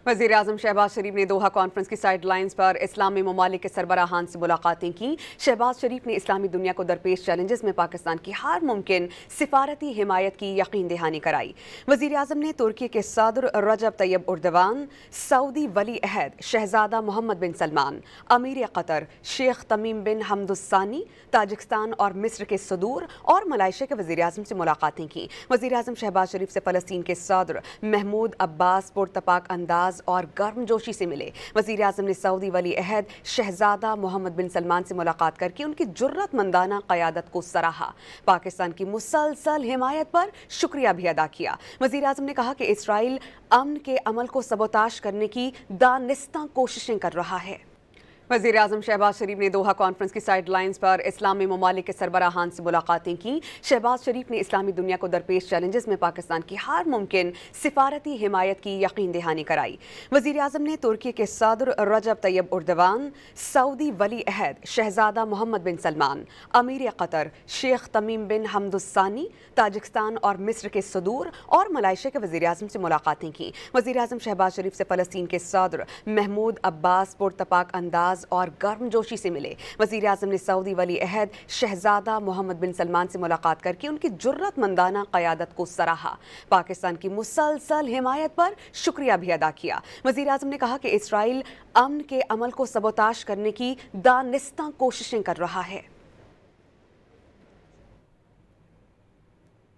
वज़ीर-ए-आज़म शहबाज शरीफ ने दोहा कॉन्फ्रेंस की साइड लाइन्स पर इस्लामी ममालिक के सरबराहान से मुलाकातें की। शहबाज शरीफ ने इस्लामी दुनिया को दरपेश चैलेंजेस में पाकिस्तान की हर मुमकिन सिफारती हिमायत की यकीन दहानी कराई। वज़ीर-ए-आज़म ने तुर्की के सदर रजब तैयब उर्दवान, सऊदी वली अहद शहजादा मोहम्मद बिन सलमान, अमीर कतर शेख तमीम बिन हमदुस्सानी, ताजिकिस्तान और मिस्र के सदूर और मलाइशिया के वज़ीर-ए-आज़म से मुलाकातें की। वज़ीर-ए-आज़म शहबाज शरीफ से फ़लस्तीन के सदर महमूद अब्बास पुरतपाक अंदाज और गर्मजोशी से मिले। वज़ीर-ए-आज़म ने सऊदी वली अहद शहजादा मोहम्मद बिन सलमान से मुलाकात करके उनकी जुर्रतमंदाना क़यादत को सराहा। पाकिस्तान की मुसलसल हिमायत पर शुक्रिया भी अदा किया। वज़ीर-ए-आज़म ने कहा कि इसराइल अमन के अमल को सबोताश करने की दानिस्ता कोशिशें कर रहा है। वज़ीर-ए-आज़म शहबाज शरीफ ने दोहा कॉन्फ्रेंस की साइड लाइन्स पर इस्लामी ममालिक के सरबराहान से मुलाकातें की। शहबाज शरीफ ने इस्लामी दुनिया को दरपेश चैलेंजेस में पाकिस्तान की हर मुमकिन सिफारती हिमायत की यकीन दहानी कराई। वज़ीर-ए-आज़म ने तुर्की के सदर रजब तैयब उर्दवान, सऊदी वली अहद शहजादा मोहम्मद बिन सलमान, अमीर कतर शेख तमीम बिन हमदुस्सानी, ताजिकिस्तान और मिस्र के सदूर और मलाइशिया के वज़ीर-ए-आज़म से मुलाकातें की। वज़ीर-ए-आज़म शहबाज शरीफ से फ़लस्तीन के सदर महमूद अब्बास पुरतपाक अंदाज और गर्मजोशी से मिले। वज़ीर-ए-आज़म ने सऊदी वली अहद शहजादा मोहम्मद बिन सलमान से मुलाकात करके उनकी जुर्रतमंदाना क़यादत को सराहा। पाकिस्तान की मुसलसल हिमायत पर शुक्रिया भी अदा किया। वज़ीर-ए-आज़म ने कहा कि इसराइल अमन के अमल को सबोताश करने की दानिस्ता कोशिशें कर रहा है।